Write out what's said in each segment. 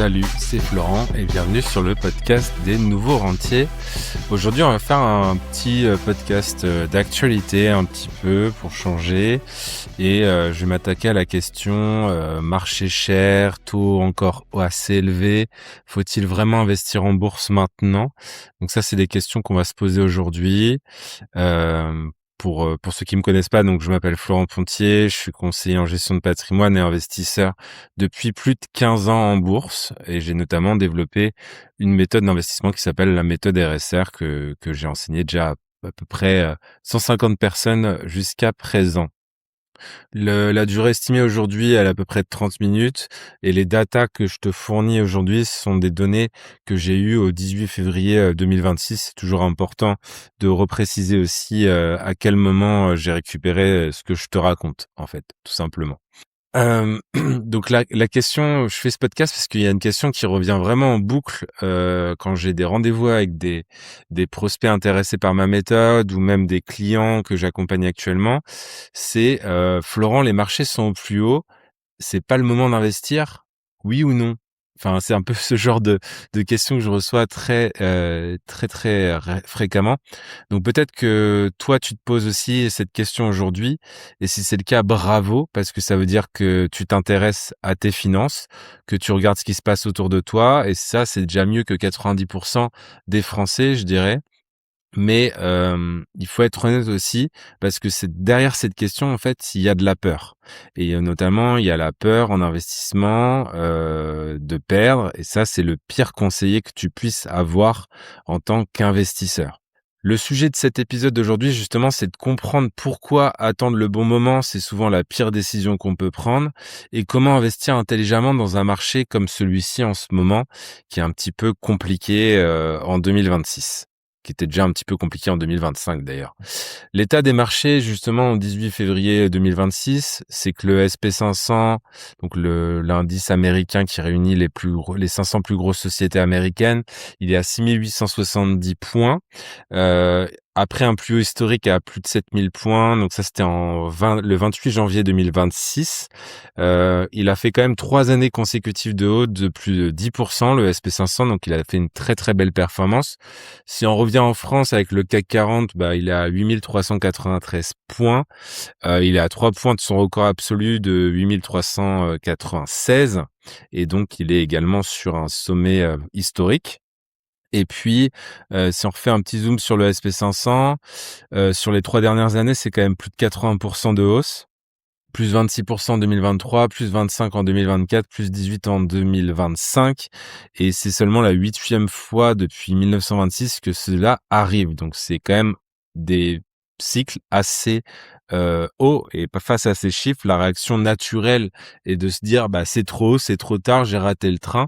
Salut, c'est Florent et bienvenue sur le podcast des nouveaux rentiers. Aujourd'hui, on va faire un petit podcast d'actualité un petit peu pour changer et je vais m'attaquer à la question marché cher, taux encore assez élevé, faut-il vraiment investir en bourse maintenant? Donc ça, c'est des questions qu'on va se poser aujourd'hui. Euh, pour ceux qui me connaissent pas, donc je m'appelle Florent Pontier, je suis conseiller en gestion de patrimoine et investisseur depuis plus de 15 ans en bourse et j'ai notamment développé une méthode d'investissement qui s'appelle la méthode RSR que j'ai enseignée déjà à peu près 150 personnes jusqu'à présent. La durée estimée aujourd'hui, elle est à peu près de 30 minutes et les datas que je te fournis aujourd'hui sont des données que j'ai eues au 18 février 2026. C'est toujours important de repréciser aussi à quel moment j'ai récupéré ce que je te raconte, en fait, tout simplement. Donc la question, je fais ce podcast parce qu'il y a une question qui revient vraiment en boucle quand j'ai des rendez-vous avec des prospects intéressés par ma méthode ou même des clients que j'accompagne actuellement. C'est Florent, les marchés sont au plus haut, c'est pas le moment d'investir, oui ou non? Enfin, c'est un peu ce genre de questions que je reçois très fréquemment. Donc peut-être que toi, tu te poses aussi cette question aujourd'hui. Et si c'est le cas, bravo, parce que ça veut dire que tu t'intéresses à tes finances, que tu regardes ce qui se passe autour de toi. Et ça, c'est déjà mieux que 90% des Français, je dirais. Mais il faut être honnête aussi parce que c'est derrière cette question, en fait, il y a de la peur et notamment, il y a la peur en investissement, de perdre et ça, c'est le pire conseiller que tu puisses avoir en tant qu'investisseur. Le sujet de cet épisode d'aujourd'hui, justement, c'est de comprendre pourquoi attendre le bon moment, c'est souvent la pire décision qu'on peut prendre et comment investir intelligemment dans un marché comme celui-ci en ce moment, qui est un petit peu compliqué, en 2026. Qui était déjà un petit peu compliqué en 2025 d'ailleurs. L'état des marchés, justement, au 18 février 2026, c'est que le SP500, donc l'indice américain qui réunit les 500 plus grosses sociétés américaines, il est à 6 870 points. Après un plus haut historique à plus de 7 000 points, donc ça c'était le 28 janvier 2026. Il a fait quand même 3 années consécutives de hausse de plus de 10%, le SP500, donc il a fait une très très belle performance. Si on revient en France avec le CAC 40, il est à 8 393 points. Il est à 3 points de son record absolu de 8 396 et donc il est également sur un sommet historique. Et puis, si on refait un petit zoom sur le SP500, sur les 3 dernières années, c'est quand même plus de 80% de hausse. Plus 26% en 2023, plus 25 en 2024, plus 18 en 2025. Et c'est seulement la 8e fois depuis 1926 que cela arrive. Donc, c'est quand même des cycles assez hauts. Et face à ces chiffres, la réaction naturelle est de se dire, c'est trop haut, c'est trop tard, j'ai raté le train.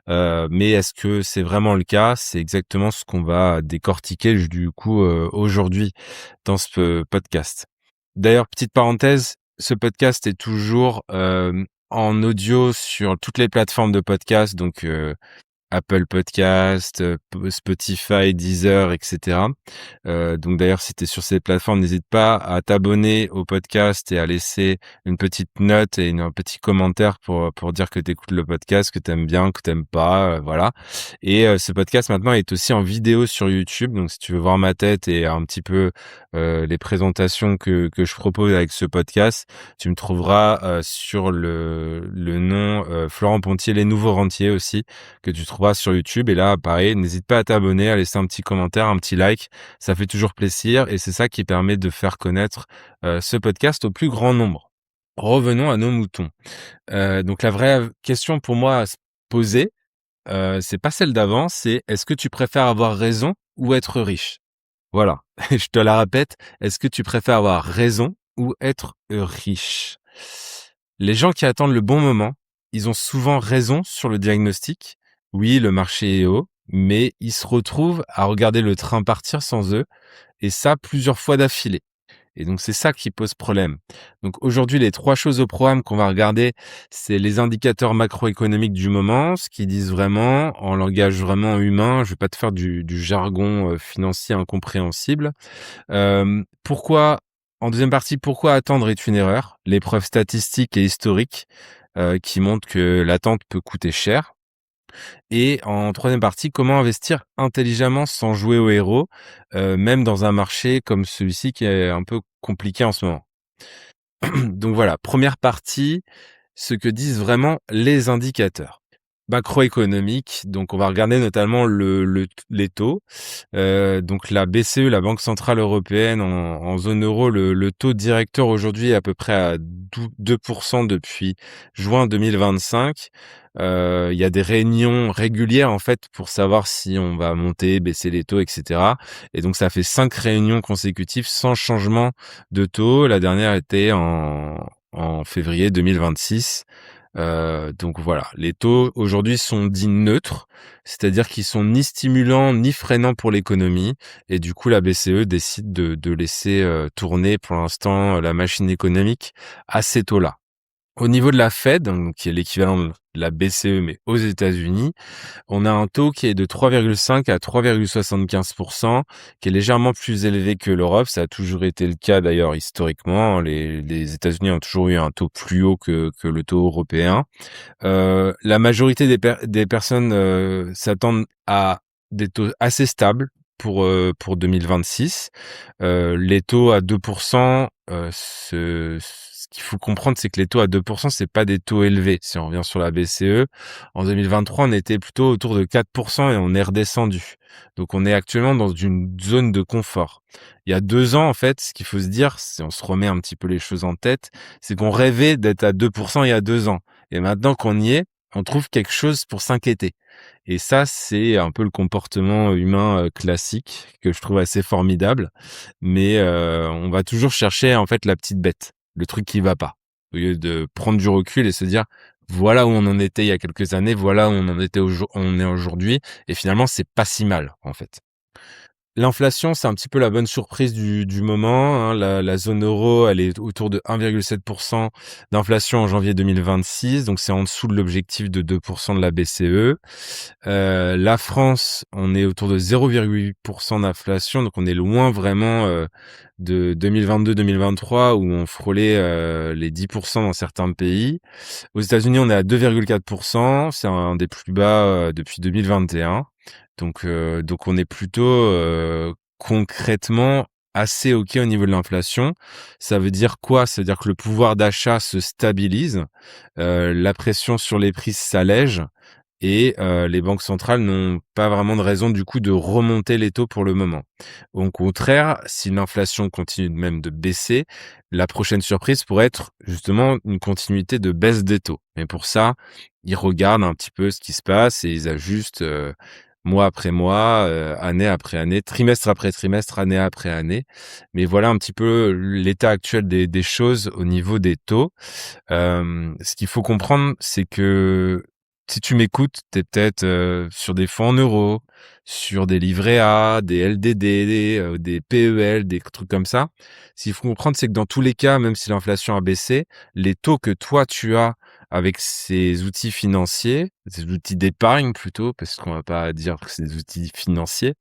Mais est-ce que c'est vraiment le cas? C'est exactement ce qu'on va décortiquer du coup aujourd'hui dans ce podcast. D'ailleurs, petite parenthèse, ce podcast est toujours en audio sur toutes les plateformes de podcast, donc Apple Podcast, Spotify, Deezer, etc. Donc d'ailleurs, si tu es sur ces plateformes, n'hésite pas à t'abonner au podcast et à laisser une petite note et un petit commentaire pour dire que tu écoutes le podcast, que tu aimes bien, que tu n'aimes pas, voilà. Et ce podcast maintenant est aussi en vidéo sur YouTube, donc si tu veux voir ma tête et un petit peu les présentations que je propose avec ce podcast, tu me trouveras sur le nom Florent Pontier, les nouveaux rentiers aussi, que tu trouveras sur YouTube. Et là, pareil, n'hésite pas à t'abonner, à laisser un petit commentaire, un petit like. Ça fait toujours plaisir et c'est ça qui permet de faire connaître ce podcast au plus grand nombre. Revenons à nos moutons. Donc la vraie question pour moi à se poser, c'est pas celle d'avant, c'est est-ce que tu préfères avoir raison ou être riche? Voilà, je te la répète, est-ce que tu préfères avoir raison ou être riche? Les gens qui attendent le bon moment, ils ont souvent raison sur le diagnostic. Oui, le marché est haut, mais ils se retrouvent à regarder le train partir sans eux, et ça plusieurs fois d'affilée. Et donc, c'est ça qui pose problème. Donc, aujourd'hui, les 3 choses au programme qu'on va regarder, c'est les indicateurs macroéconomiques du moment, ce qu'ils disent vraiment, en langage vraiment humain. Je vais pas te faire du jargon financier incompréhensible. En deuxième partie, pourquoi attendre est une erreur? Les preuves statistiques et historiques qui montrent que l'attente peut coûter cher. Et en troisième partie, comment investir intelligemment sans jouer au héros, même dans un marché comme celui-ci qui est un peu compliqué en ce moment. Donc voilà, première partie, ce que disent vraiment les indicateurs macroéconomiques. Donc on va regarder notamment les taux. Donc la BCE, la Banque centrale européenne, en zone euro, le taux directeur aujourd'hui est à peu près à 2% depuis juin 2025. Il y a des réunions régulières en fait pour savoir si on va monter, baisser les taux, etc. Et donc ça fait 5 réunions consécutives sans changement de taux. La dernière était en février 2026. Donc voilà, les taux aujourd'hui sont dits neutres, c'est-à-dire qu'ils sont ni stimulants ni freinants pour l'économie, et du coup la BCE décide de laisser tourner pour l'instant la machine économique à ces taux-là. Au niveau de la Fed, donc, qui est l'équivalent de la BCE mais aux États-Unis, on a un taux qui est de 3,5 à 3,75%, qui est légèrement plus élevé que l'Europe. Ça a toujours été le cas d'ailleurs historiquement. Les États-Unis ont toujours eu un taux plus haut que le taux européen. La majorité des personnes s'attendent à des taux assez stables pour 2026. Les taux à 2%, ce qu'il faut comprendre, c'est que les taux à 2%, c'est pas des taux élevés. Si on revient sur la BCE, en 2023, on était plutôt autour de 4% et on est redescendu. Donc on est actuellement dans une zone de confort. Il y a 2 ans, en fait, ce qu'il faut se dire, si on se remet un petit peu les choses en tête, c'est qu'on rêvait d'être à 2% il y a 2 ans. Et maintenant qu'on y est, on trouve quelque chose pour s'inquiéter. Et ça, c'est un peu le comportement humain classique que je trouve assez formidable. Mais on va toujours chercher en fait la petite bête, le truc qui va pas, au lieu de prendre du recul et se dire voilà où on en était il y a quelques années, voilà où on est aujourd'hui, et finalement c'est pas si mal en fait. L'inflation, c'est un petit peu la bonne surprise du moment, hein. La zone euro, elle est autour de 1,7% d'inflation en janvier 2026, donc c'est en dessous de l'objectif de 2% de la BCE. La France, on est autour de 0,8% d'inflation, donc on est loin vraiment de 2022-2023 où on frôlait les 10% dans certains pays. Aux États-Unis, on est à 2,4%, c'est un des plus bas depuis 2021. Donc on est plutôt concrètement assez OK au niveau de l'inflation. Ça veut dire quoi? Ça veut dire que le pouvoir d'achat se stabilise, la pression sur les prix s'allège, et les banques centrales n'ont pas vraiment de raison du coup de remonter les taux pour le moment. Au contraire, si l'inflation continue même de baisser, la prochaine surprise pourrait être justement une continuité de baisse des taux. Mais pour ça, ils regardent un petit peu ce qui se passe et ils ajustent mois après mois, année après année, trimestre après trimestre, année après année. Mais voilà un petit peu l'état actuel des choses au niveau des taux. Ce qu'il faut comprendre, c'est que si tu m'écoutes, tu es peut-être sur des fonds en euros, sur des livrets A, des LDD, des PEL, des trucs comme ça. Ce qu'il faut comprendre, c'est que dans tous les cas, même si l'inflation a baissé, les taux que toi tu as avec ces outils financiers, ces outils d'épargne plutôt, parce qu'on va pas dire que c'est des outils financiers,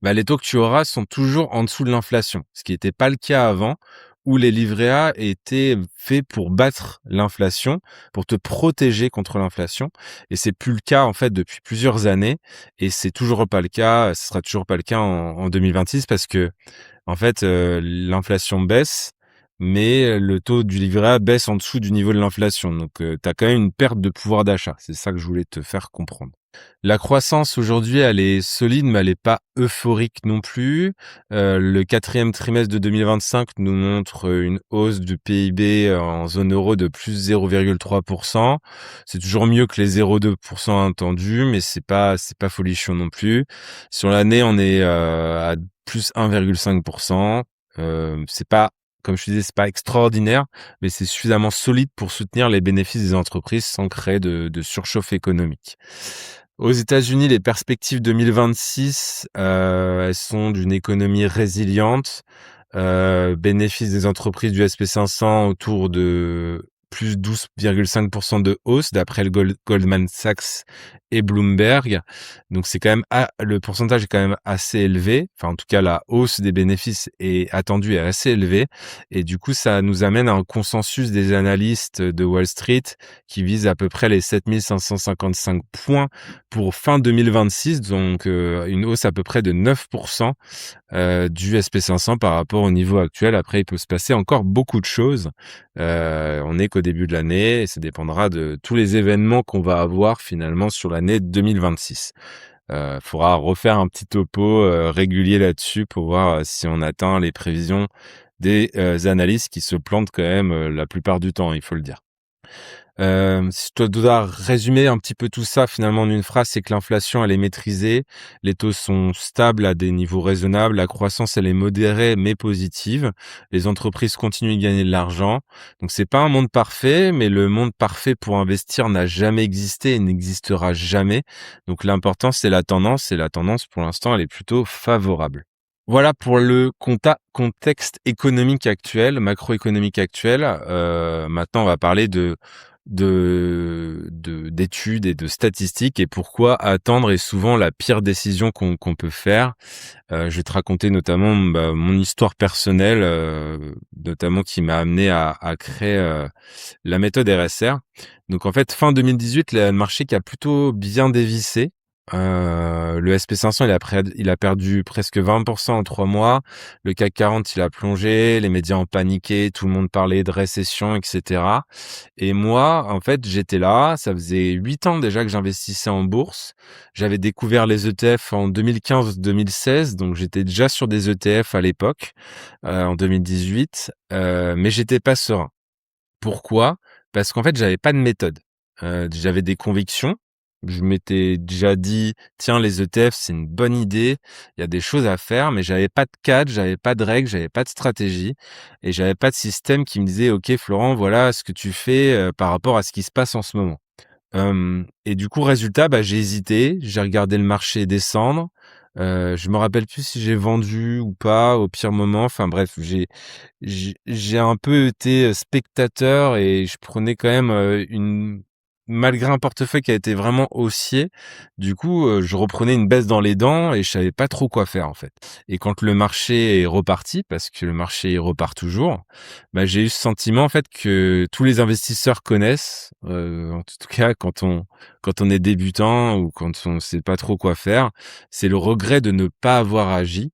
bah, les taux que tu auras sont toujours en dessous de l'inflation, ce qui n'était pas le cas avant, où les livrets A étaient faits pour battre l'inflation, pour te protéger contre l'inflation. Et c'est plus le cas, en fait, depuis plusieurs années. Et c'est toujours pas le cas, ce sera toujours pas le cas en 2026 parce que, en fait, l'inflation baisse, mais le taux du livret A baisse en dessous du niveau de l'inflation. Donc, tu as quand même une perte de pouvoir d'achat. C'est ça que je voulais te faire comprendre. La croissance aujourd'hui, elle est solide, mais elle est pas euphorique non plus. Le quatrième trimestre de 2025 nous montre une hausse du PIB en zone euro de plus 0,3%. C'est toujours mieux que les 0,2% attendus, mais c'est pas folichon non plus. Sur l'année, on est à plus 1,5%. C'est pas, comme je te disais, c'est pas extraordinaire, mais c'est suffisamment solide pour soutenir les bénéfices des entreprises sans créer de surchauffe économique. Aux États-Unis, les perspectives 2026, elles sont d'une économie résiliente, bénéfices des entreprises du SP500 autour de plus 12,5% de hausse d'après le Goldman Sachs et Bloomberg. Donc c'est quand même le pourcentage est quand même assez élevé. Enfin, en tout cas, la hausse des bénéfices est attendue et assez élevée. Et du coup, ça nous amène à un consensus des analystes de Wall Street qui vise à peu près les 7555 points pour fin 2026. Donc, une hausse à peu près de 9% du SP500 par rapport au niveau actuel. Après, il peut se passer encore beaucoup de choses. On n'est qu'au début de l'année et ça dépendra de tous les événements qu'on va avoir finalement sur l'année 2026. Faudra refaire un petit topo régulier là-dessus pour voir si on atteint les prévisions des analystes qui se plantent quand même la plupart du temps, il faut le dire. Si je dois résumer un petit peu tout ça finalement en une phrase, c'est que l'inflation elle est maîtrisée, les taux sont stables à des niveaux raisonnables, la croissance elle est modérée mais positive, les entreprises continuent de gagner de l'argent. Donc c'est pas un monde parfait, mais le monde parfait pour investir n'a jamais existé et n'existera jamais. Donc l'important c'est la tendance et la tendance pour l'instant elle est plutôt favorable. Voilà pour le contexte économique actuel, macroéconomique actuel. Maintenant, on va parler d'études et de statistiques et pourquoi attendre est souvent la pire décision qu'on peut faire. Je vais te raconter notamment mon histoire personnelle, notamment qui m'a amené à créer la méthode RSR. Donc en fait, fin 2018, le marché qui a plutôt bien dévissé. Le SP500 il a perdu presque 20% en 3 mois. Le CAC 40 il a plongé, les médias ont paniqué, tout le monde parlait de récession, etc. Et moi, en fait, j'étais là. Ça faisait 8 ans déjà que j'investissais en bourse. J'avais découvert les ETF en 2015-2016, donc j'étais déjà sur des ETF à l'époque, en 2018, mais j'étais pas serein. Pourquoi? Parce qu'en fait, j'avais pas de méthode. J'avais des convictions. Je m'étais déjà dit: «Tiens, les ETF, c'est une bonne idée. Il y a des choses à faire», mais j'avais pas de cadre, j'avais pas de règles, j'avais pas de stratégie et j'avais pas de système qui me disait: «OK Florent, voilà ce que tu fais, par rapport à ce qui se passe en ce moment». Et du coup, résultat, j'ai hésité, j'ai regardé le marché descendre. Je me rappelle plus si j'ai vendu ou pas au pire moment. Enfin bref, j'ai un peu été spectateur et je prenais quand même malgré un portefeuille qui a été vraiment haussier, du coup, je reprenais une baisse dans les dents et je savais pas trop quoi faire en fait. Et quand le marché est reparti, parce que le marché il repart toujours, j'ai eu ce sentiment en fait que tous les investisseurs connaissent, en tout cas quand on est débutant ou quand on sait pas trop quoi faire, c'est le regret de ne pas avoir agi.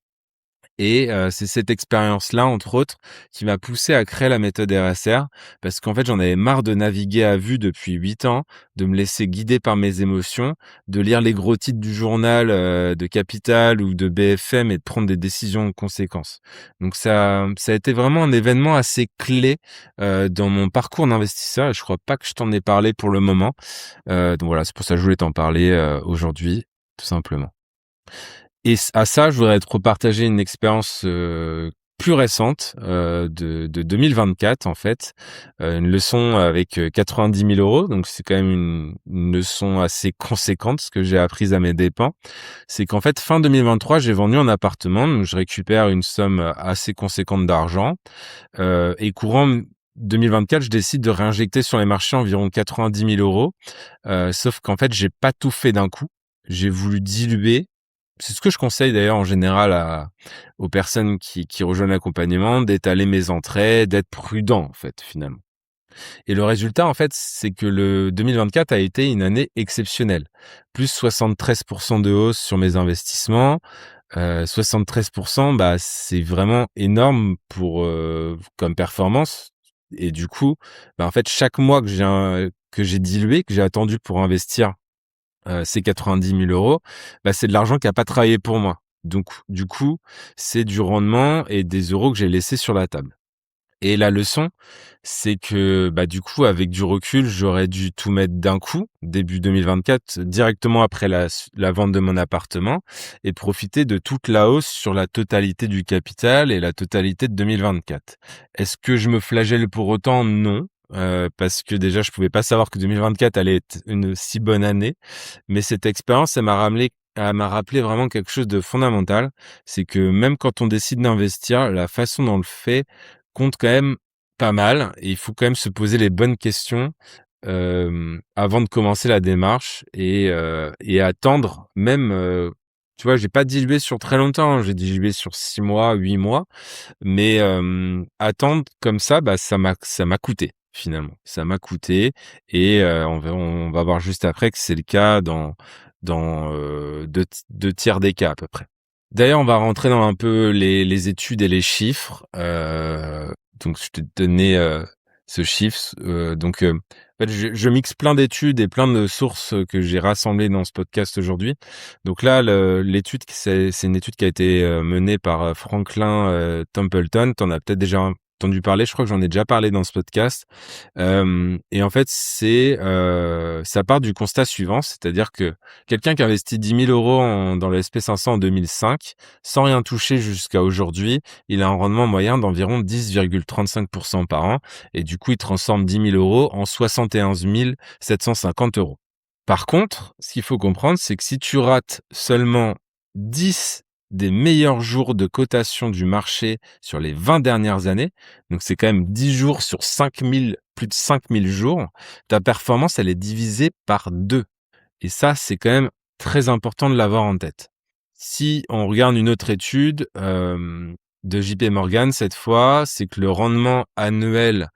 Et c'est cette expérience-là, entre autres, qui m'a poussé à créer la méthode RSR parce qu'en fait, j'en avais marre de naviguer à vue depuis 8 ans, de me laisser guider par mes émotions, de lire les gros titres du journal, de Capital ou de BFM et de prendre des décisions en conséquence. Donc ça a été vraiment un événement assez clé, dans mon parcours d'investisseur et je crois pas que je t'en ai parlé pour le moment. Donc voilà, c'est pour ça que je voulais t'en parler, aujourd'hui, tout simplement. Et à ça, je voudrais te repartager une expérience plus récente de 2024 en fait, une leçon avec 90 000 €. Donc c'est quand même une leçon assez conséquente, ce que j'ai apprise à mes dépens. C'est qu'en fait, fin 2023, j'ai vendu un appartement, donc je récupère une somme assez conséquente d'argent. Et courant 2024, je décide de réinjecter sur les marchés environ 90 000 €. Sauf qu'en fait, j'ai pas tout fait d'un coup. J'ai voulu diluer. C'est ce que je conseille d'ailleurs en général aux personnes qui rejoignent l'accompagnement, d'étaler mes entrées, d'être prudent en fait finalement. Et le résultat en fait, c'est que le 2024 a été une année exceptionnelle. Plus 73% de hausse sur mes investissements. 73%, c'est vraiment énorme pour comme performance. Et du coup, en fait, chaque mois que j'ai dilué, que j'ai attendu pour investir ces 90 000 €, c'est de l'argent qui a pas travaillé pour moi. Donc du coup, c'est du rendement et des euros que j'ai laissés sur la table. Et la leçon, c'est que, du coup, avec du recul, j'aurais dû tout mettre d'un coup, début 2024, directement après la vente de mon appartement et profiter de toute la hausse sur la totalité du capital et la totalité de 2024. Est-ce que je me flagelle pour autant? Non. Parce que déjà, je pouvais pas savoir que 2024 allait être une si bonne année. Mais cette expérience, elle m'a rappelé vraiment quelque chose de fondamental. C'est que même quand on décide d'investir, la façon dont on le fait compte quand même pas mal et il faut quand même se poser les bonnes questions, avant de commencer la démarche et attendre même, tu vois, j'ai pas dilué sur très longtemps, hein, j'ai dilué sur 6 mois, 8 mois, mais attendre comme ça, bah, ça m'a coûté finalement. Ça m'a coûté et on va voir juste après que c'est le cas dans 2 tiers des cas à peu près. D'ailleurs, on va rentrer dans un peu les études et les chiffres. Donc je t'ai donné, ce chiffre, en fait, je mixe plein d'études et plein de sources, que j'ai rassemblées dans ce podcast aujourd'hui. Donc là, l'étude, c'est une étude qui a été, menée par, Franklin, Templeton. Tu en as peut-être déjà entendu parler, je crois que j'en ai déjà parlé dans ce podcast. Et en fait, ça part du constat suivant, c'est-à-dire que quelqu'un qui investit 10 000 € dans le SP500 en 2005, sans rien toucher jusqu'à aujourd'hui, il a un rendement moyen d'environ 10,35% par an. Et du coup, il transforme 10 000 € en 71 750 €. Par contre, ce qu'il faut comprendre, c'est que si tu rates seulement 10 des meilleurs jours de cotation du marché sur les 20 dernières années, donc c'est quand même 10 jours sur 5000, plus de 5000 jours, ta performance, elle est divisée par 2. Et ça, c'est quand même très important de l'avoir en tête. Si on regarde une autre étude de JP Morgan cette fois, c'est que le rendement annuel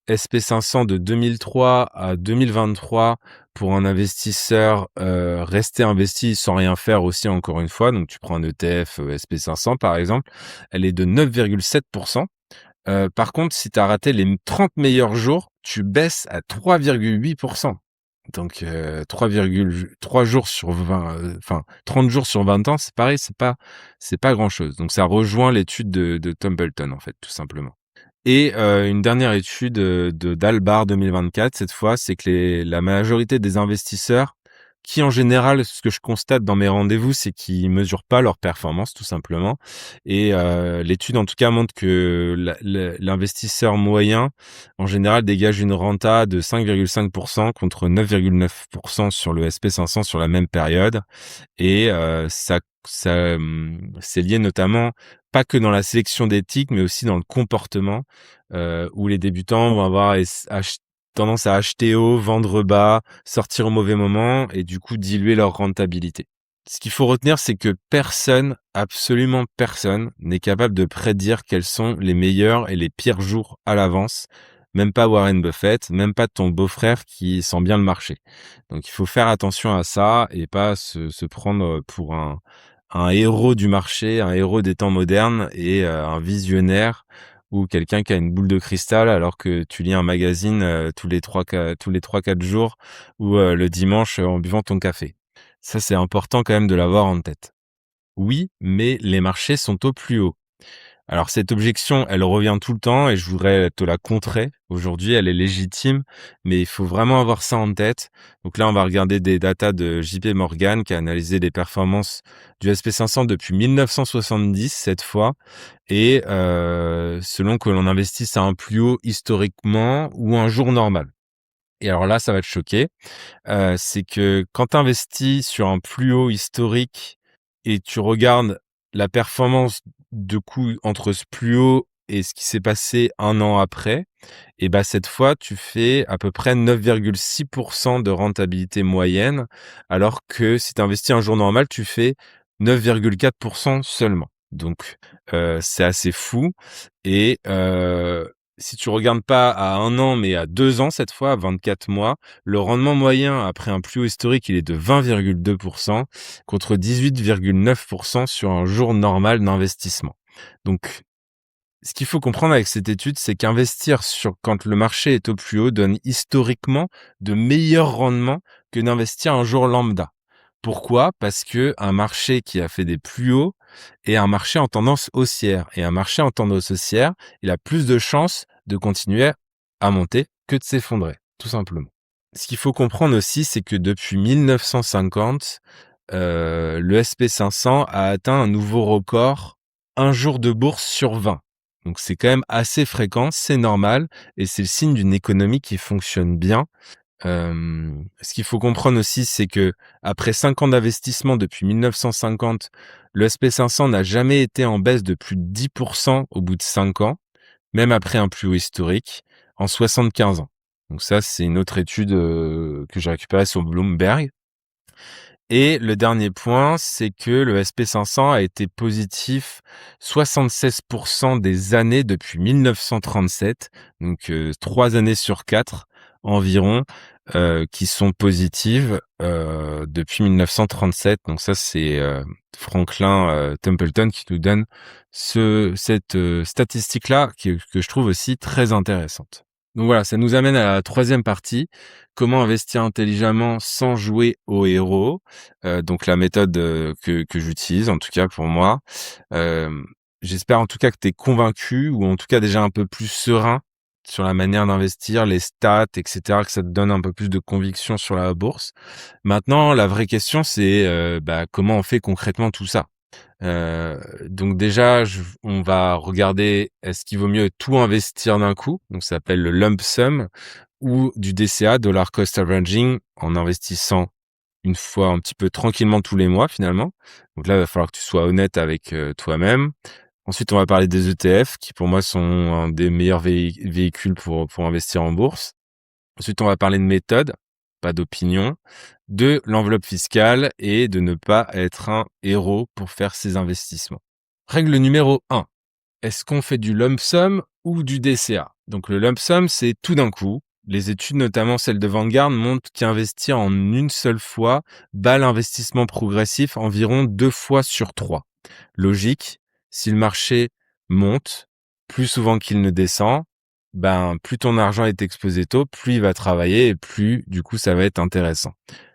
SP500 de 2003 à 2023 pour un investisseur resté investi sans rien faire aussi encore une fois, donc tu prends un ETF SP500 par exemple, elle est de 9,7%. Par contre, si tu as raté les 30 meilleurs jours, tu baisses à 3,8%. Donc 3 jours sur 20, 30 jours sur 20 ans, c'est pareil, c'est pas grand-chose. Donc ça rejoint l'étude de Templeton en fait, tout simplement. Et une dernière étude, d'Albar 2024 cette fois, c'est que la majorité des investisseurs qui en général, ce que je constate dans mes rendez-vous, c'est qu'ils mesurent pas leur performance tout simplement et l'étude en tout cas montre que l'investisseur moyen, en général, dégage une renta de 5,5% contre 9,9% sur le SP500 sur la même période et c'est lié notamment pas que dans la sélection d'éthique, mais aussi dans le comportement, où les débutants vont avoir tendance à acheter haut, vendre bas, sortir au mauvais moment et du coup diluer leur rentabilité. Ce qu'il faut retenir, c'est que personne, absolument personne, n'est capable de prédire quels sont les meilleurs et les pires jours à l'avance. Même pas Warren Buffett, même pas ton beau-frère qui sent bien le marché. Donc il faut faire attention à ça et pas se prendre pour un héros du marché, un héros des temps modernes et un visionnaire ou quelqu'un qui a une boule de cristal alors que tu lis un magazine tous les 3-4 jours ou le dimanche en buvant ton café. Ça, c'est important quand même de l'avoir en tête. Oui, mais les marchés sont au plus haut. Alors cette objection, elle revient tout le temps et je voudrais te la contrer. Aujourd'hui, elle est légitime, mais il faut vraiment avoir ça en tête. Donc là, on va regarder des datas de JP Morgan qui a analysé les performances du SP500 depuis 1970 cette fois et selon que l'on investisse à un plus haut historiquement ou un jour normal. Et alors là, ça va te choquer. C'est que quand tu investis sur un plus haut historique et tu regardes la performance de coup entre ce plus haut et ce qui s'est passé 1 an après, et bah, cette fois, tu fais à peu près 9,6% de rentabilité moyenne, alors que si tu investis un jour normal, tu fais 9,4% seulement. Donc, c'est assez fou et si tu regardes pas à 1 an, mais à 2 ans cette fois, à 24 mois, le rendement moyen après un plus haut historique, il est de 20,2% contre 18,9% sur un jour normal d'investissement. Donc, ce qu'il faut comprendre avec cette étude, c'est qu'investir quand le marché est au plus haut donne historiquement de meilleurs rendements que d'investir un jour lambda. Pourquoi? Parce que un marché qui a fait des plus hauts est un marché en tendance haussière. Et un marché en tendance haussière, il a plus de chances de continuer à monter que de s'effondrer, tout simplement. Ce qu'il faut comprendre aussi, c'est que depuis 1950, le SP500 a atteint un nouveau record, un jour de bourse sur 20. Donc c'est quand même assez fréquent, c'est normal, et c'est le signe d'une économie qui fonctionne bien. Ce qu'il faut comprendre aussi, c'est que après 5 ans d'investissement depuis 1950, le SP500 n'a jamais été en baisse de plus de 10% au bout de 5 ans. même après un plus haut historique, en 75 ans. Donc ça, c'est une autre étude que j'ai récupérée sur Bloomberg. Et le dernier point, c'est que le SP500 a été positif 76% des années depuis 1937, donc 3 années sur 4 environ, qui sont positives depuis 1937. Donc ça, c'est Franklin Templeton qui nous donne cette statistique-là que je trouve aussi très intéressante. Donc voilà, ça nous amène à la troisième partie, comment investir intelligemment sans jouer au héros. Donc la méthode que j'utilise, en tout cas pour moi. J'espère en tout cas que tu es convaincu ou en tout cas déjà un peu plus serein sur la manière d'investir, les stats, etc., que ça te donne un peu plus de conviction sur la bourse. Maintenant, la vraie question, c'est comment on fait concrètement tout ça. Donc déjà, on va regarder est-ce qu'il vaut mieux tout investir d'un coup, donc ça s'appelle le lump sum, ou du DCA, dollar cost averaging, en investissant une fois un petit peu tranquillement tous les mois finalement. Donc là, il va falloir que tu sois honnête avec toi-même. Ensuite, on va parler des ETF qui pour moi sont un des meilleurs véhicules pour investir en bourse. Ensuite, on va parler de méthode, pas d'opinion, de l'enveloppe fiscale et de ne pas être un héros pour faire ses investissements. Règle numéro 1. Est-ce qu'on fait du lump sum ou du DCA? Donc le lump sum, c'est tout d'un coup. Les études, notamment celles de Vanguard, montrent qu'investir en une seule fois bat l'investissement progressif environ 2 fois sur 3. Logique, si le marché monte plus souvent qu'il ne descend, plus ton argent est exposé tôt, plus il va travailler et plus du coup ça va être intéressant.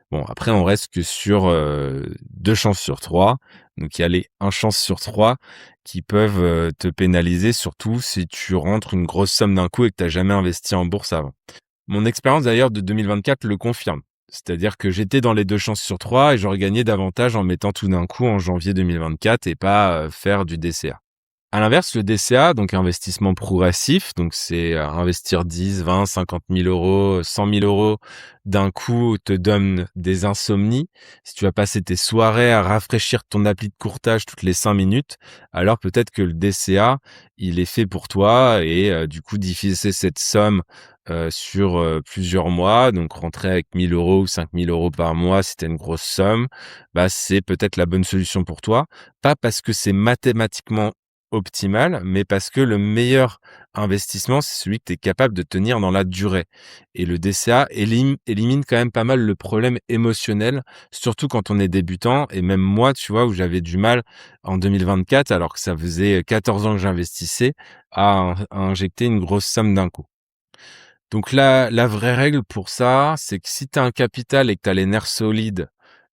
Bon, après on reste que sur 2 chances sur 3. Donc il y a les 1 chance sur 3 qui peuvent te pénaliser, surtout si tu rentres une grosse somme d'un coup et que tu n'as jamais investi en bourse avant. Mon expérience d'ailleurs de 2024 le confirme. C'est-à-dire que j'étais dans les 2 chances sur 3 et j'aurais gagné davantage en mettant tout d'un coup en janvier 2024 et pas faire du DCA. À l'inverse, le DCA, donc investissement progressif, donc c'est investir 10, 20, 50 000 euros, 100 000 euros d'un coup te donne des insomnies. Si tu vas passer tes soirées à rafraîchir ton appli de courtage toutes les 5 minutes, alors peut-être que le DCA, il est fait pour toi et du coup diviser cette somme sur plusieurs mois, donc rentrer avec 1 000 euros ou 5 000 euros par mois si tu as une grosse somme, c'est peut-être la bonne solution pour toi. Pas parce que c'est mathématiquement optimal, mais parce que le meilleur investissement, c'est celui que tu es capable de tenir dans la durée. Et le DCA élimine quand même pas mal le problème émotionnel, surtout quand on est débutant. Et même moi, tu vois, où j'avais du mal en 2024, alors que ça faisait 14 ans que j'investissais, à injecter une grosse somme d'un coup. Donc la vraie règle pour ça, c'est que si tu as un capital et que tu as les nerfs solides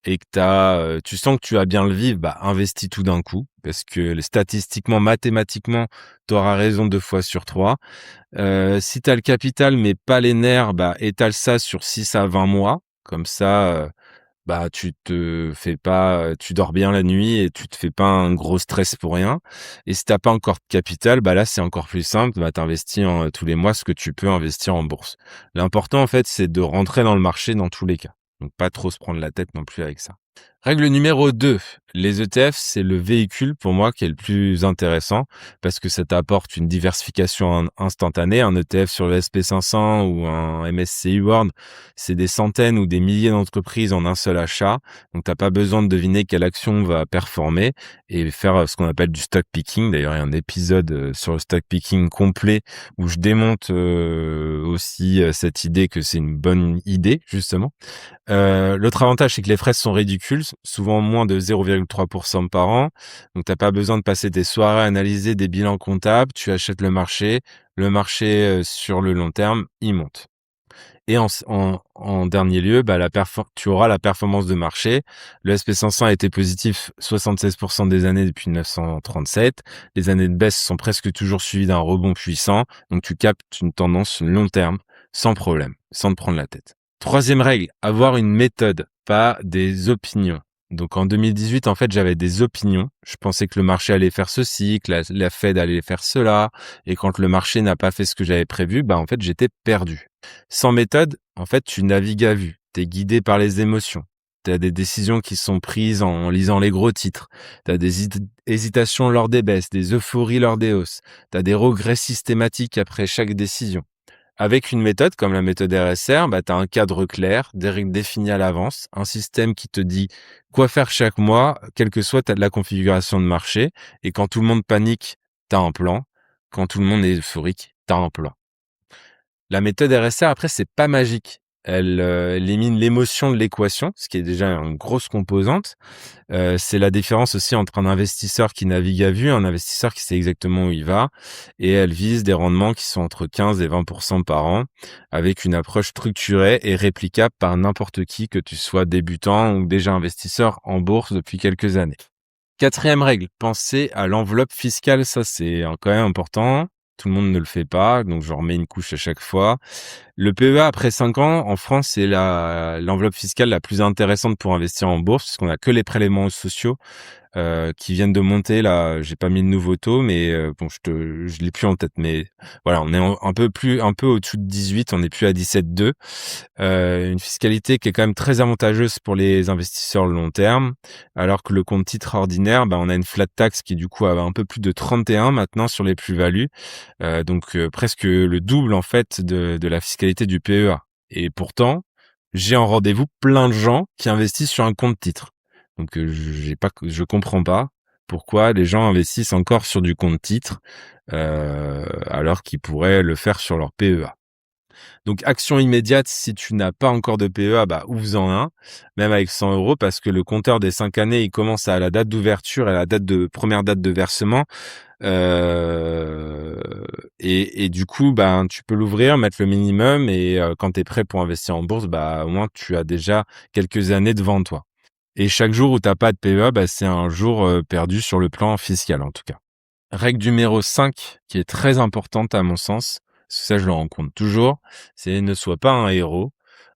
et que tu sens que tu vas bien le vivre, investis tout d'un coup parce que statistiquement, mathématiquement, tu auras raison 2 fois sur 3. Si tu as le capital mais pas les nerfs, étale ça sur 6 à 20 mois. Comme ça, tu dors bien la nuit et tu te fais pas un gros stress pour rien. Et si t'as pas encore de capital, là, c'est encore plus simple. T'investis tous les mois ce que tu peux investir en bourse. L'important, en fait, c'est de rentrer dans le marché dans tous les cas. Donc, pas trop se prendre la tête non plus avec ça. Règle numéro 2. Les ETF, c'est le véhicule pour moi qui est le plus intéressant parce que ça t'apporte une diversification instantanée. Un ETF sur le SP500 ou un MSCI World, c'est des centaines ou des milliers d'entreprises en un seul achat. Donc, t'as pas besoin de deviner quelle action va performer et faire ce qu'on appelle du stock picking. D'ailleurs, il y a un épisode sur le stock picking complet où je démonte aussi cette idée que c'est une bonne idée, justement. L'autre avantage, c'est que les frais sont ridicules, souvent moins de 0,3% par an. Donc, t'as pas besoin de passer des soirées à analyser des bilans comptables. Tu achètes le marché. Le marché, sur le long terme, il monte. Et en dernier lieu, tu auras la performance de marché. Le SP500 a été positif 76% des années depuis 1937. Les années de baisse sont presque toujours suivies d'un rebond puissant. Donc, tu captes une tendance long terme, sans problème, sans te prendre la tête. Troisième règle, avoir une méthode, pas des opinions. Donc en 2018, en fait, j'avais des opinions. Je pensais que le marché allait faire ceci, que la Fed allait faire cela. Et quand le marché n'a pas fait ce que j'avais prévu, en fait, j'étais perdu. Sans méthode, en fait, tu navigues à vue. T'es guidé par les émotions. T'as des décisions qui sont prises en lisant les gros titres. T'as des hésitations lors des baisses, des euphories lors des hausses. T'as des regrets systématiques après chaque décision. Avec une méthode comme la méthode RSR, tu as un cadre clair, des règles définies à l'avance, un système qui te dit quoi faire chaque mois, quelle que soit la configuration de marché. Et quand tout le monde panique, tu as un plan. Quand tout le monde est euphorique, tu as un plan. La méthode RSR, après, c'est pas magique. Elle élimine l'émotion de l'équation, ce qui est déjà une grosse composante. C'est la différence aussi entre un investisseur qui navigue à vue et un investisseur qui sait exactement où il va. Et elle vise des rendements qui sont entre 15 et 20% par an, avec une approche structurée et réplicable par n'importe qui, que tu sois débutant ou déjà investisseur en bourse depuis quelques années. Quatrième règle, penser à l'enveloppe fiscale. Ça, c'est quand même important. Tout le monde ne le fait pas, donc je remets une couche à chaque fois. Le PEA après 5 ans, en France, c'est l'enveloppe fiscale la plus intéressante pour investir en bourse, parce qu'on a que les prélèvements sociaux qui viennent de monter. Là, j'ai pas mis de nouveau taux, mais bon, je l'ai plus en tête. Mais voilà, on est un peu au-dessus de 18, on n'est plus à 17,2. Une fiscalité qui est quand même très avantageuse pour les investisseurs long terme, alors que le compte titre ordinaire, on a une flat tax qui du coup a un peu plus de 31 maintenant sur les plus-values, donc presque le double en fait de la fiscalité du PEA. Et pourtant, j'ai en rendez-vous plein de gens qui investissent sur un compte titre. Donc je comprends pas pourquoi les gens investissent encore sur du compte titre alors qu'ils pourraient le faire sur leur PEA. Donc, action immédiate, si tu n'as pas encore de PEA, ouvre-en un, même avec 100 euros, parce que le compteur des 5 années, il commence à la date d'ouverture et à la première date de versement. Et du coup, tu peux l'ouvrir, mettre le minimum, et quand tu es prêt pour investir en bourse, au moins, tu as déjà quelques années devant toi. Et chaque jour où tu n'as pas de PEA, c'est un jour perdu sur le plan fiscal, en tout cas. Règle numéro 5, qui est très importante à mon sens, ça je le rencontre toujours, c'est ne sois pas un héros.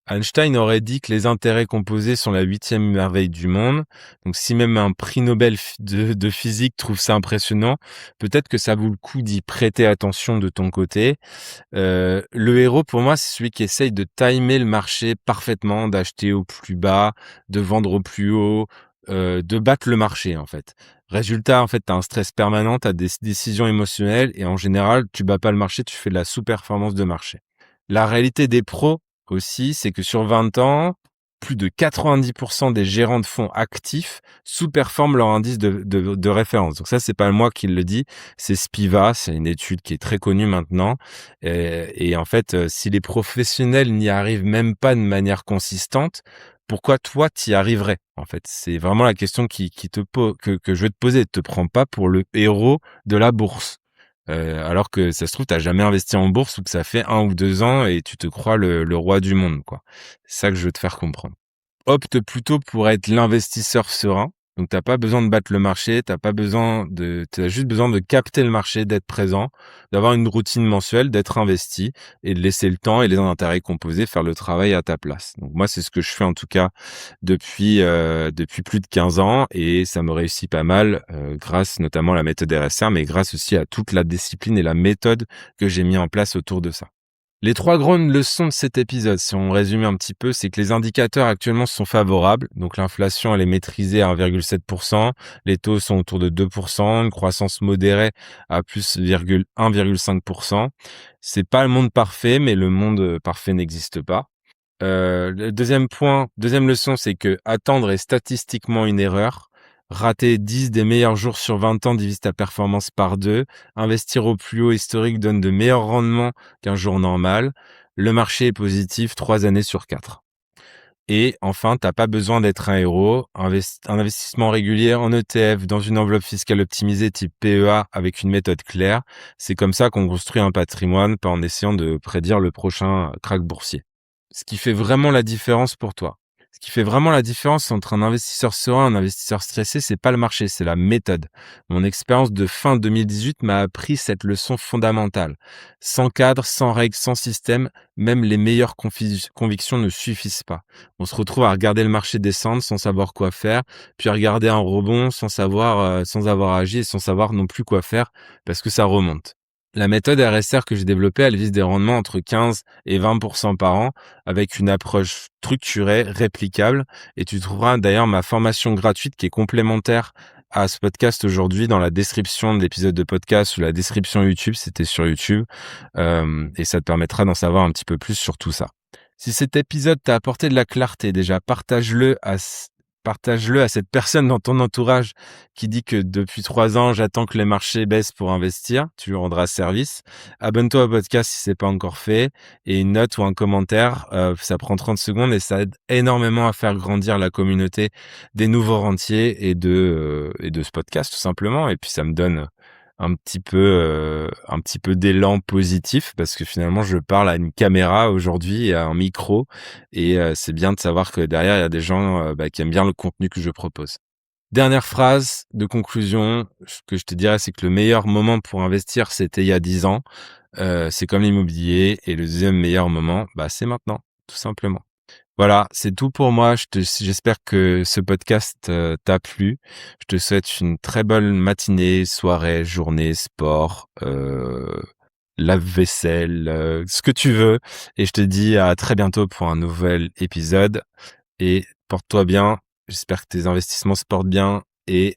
Einstein aurait dit que les intérêts composés sont la 8e merveille du monde. Donc si même un prix Nobel de physique trouve ça impressionnant, peut-être que ça vaut le coup d'y prêter attention de ton côté. Le héros, pour moi, c'est celui qui essaye de timer le marché parfaitement, d'acheter au plus bas, de vendre au plus haut, de battre le marché, en fait. Résultat, en fait, tu as un stress permanent, tu as des décisions émotionnelles et en général, tu bats pas le marché, tu fais de la sous-performance de marché. La réalité des pros aussi, c'est que sur 20 ans, plus de 90% des gérants de fonds actifs sous-performent leur indice de référence. Donc ça, c'est pas moi qui le dis, c'est Spiva, c'est une étude qui est très connue maintenant. Et en fait, si les professionnels n'y arrivent même pas de manière consistante, pourquoi toi t'y arriverais? En fait, c'est vraiment la question que je vais te poser. Te prends pas pour le héros de la bourse. Alors que ça se trouve, t'as jamais investi en bourse ou que ça fait 1 ou 2 ans et tu te crois le roi du monde, quoi. C'est ça que je veux te faire comprendre. Opte plutôt pour être l'investisseur serein. Donc, t'as pas besoin de battre le marché, t'as juste besoin de capter le marché, d'être présent, d'avoir une routine mensuelle, d'être investi et de laisser le temps et les intérêts composés faire le travail à ta place. Donc, moi, c'est ce que je fais en tout cas depuis plus de 15 ans et ça me réussit pas mal grâce notamment à la méthode RSR, mais grâce aussi à toute la discipline et la méthode que j'ai mis en place autour de ça. Les 3 grandes leçons de cet épisode, si on résume un petit peu, c'est que les indicateurs actuellement sont favorables. Donc l'inflation, elle est maîtrisée à 1,7%, les taux sont autour de 2%, une croissance modérée à plus 1,5%. C'est pas le monde parfait, mais le monde parfait n'existe pas. Le deuxième leçon, c'est que attendre est statistiquement une erreur. Rater 10 des meilleurs jours sur 20 ans divise ta performance par 2. Investir au plus haut historique donne de meilleurs rendements qu'un jour normal. Le marché est positif 3 années sur 4. Et enfin, t'as pas besoin d'être un héros. Un investissement régulier en ETF dans une enveloppe fiscale optimisée type PEA avec une méthode claire. C'est comme ça qu'on construit un patrimoine, pas en essayant de prédire le prochain krach boursier. Ce qui fait vraiment la différence pour toi. Ce qui fait vraiment la différence entre un investisseur serein et un investisseur stressé, c'est pas le marché, c'est la méthode. Mon expérience de fin 2018 m'a appris cette leçon fondamentale. Sans cadre, sans règles, sans système, même les meilleures convictions ne suffisent pas. On se retrouve à regarder le marché descendre sans savoir quoi faire, puis à regarder un rebond sans avoir agi et sans savoir non plus quoi faire parce que ça remonte. La méthode RSR que j'ai développée, elle vise des rendements entre 15 et 20% par an avec une approche structurée, réplicable. Et tu trouveras d'ailleurs ma formation gratuite qui est complémentaire à ce podcast aujourd'hui dans la description de l'épisode de podcast ou la description YouTube, c'était sur YouTube. Et ça te permettra d'en savoir un petit peu plus sur tout ça. Si cet épisode t'a apporté de la clarté, déjà partage-le à cette personne dans ton entourage qui dit que depuis 3 ans, j'attends que les marchés baissent pour investir. Tu lui rendras service. Abonne-toi au podcast si c'est pas encore fait et une note ou un commentaire. Ça prend 30 secondes et ça aide énormément à faire grandir la communauté des nouveaux rentiers et de ce podcast tout simplement. Et puis ça me donne un petit peu d'élan positif parce que finalement je parle à une caméra aujourd'hui et à un micro et c'est bien de savoir que derrière il y a des gens qui aiment bien le contenu que je propose. Dernière phrase de conclusion, ce que je te dirais, c'est que le meilleur moment pour investir, c'était il y a 10 ans. C'est comme l'immobilier et le deuxième meilleur moment, c'est maintenant, tout simplement. Voilà, c'est tout pour moi. J'espère que ce podcast t'a plu. Je te souhaite une très bonne matinée, soirée, journée, sport, lave-vaisselle, ce que tu veux. Et je te dis à très bientôt pour un nouvel épisode. Et porte-toi bien. J'espère que tes investissements se portent bien. Et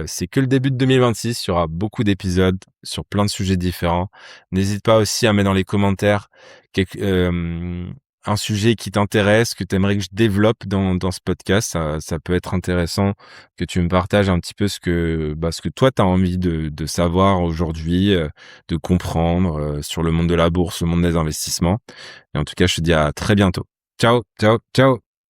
c'est que le début de 2026. Il y aura beaucoup d'épisodes sur plein de sujets différents. N'hésite pas aussi à mettre dans les commentaires un sujet qui t'intéresse, que tu aimerais que je développe dans ce podcast. Ça peut être intéressant que tu me partages un petit peu ce que toi, tu as envie de savoir aujourd'hui, de comprendre sur le monde de la bourse, le monde des investissements. Et en tout cas, je te dis à très bientôt. Ciao, ciao, ciao.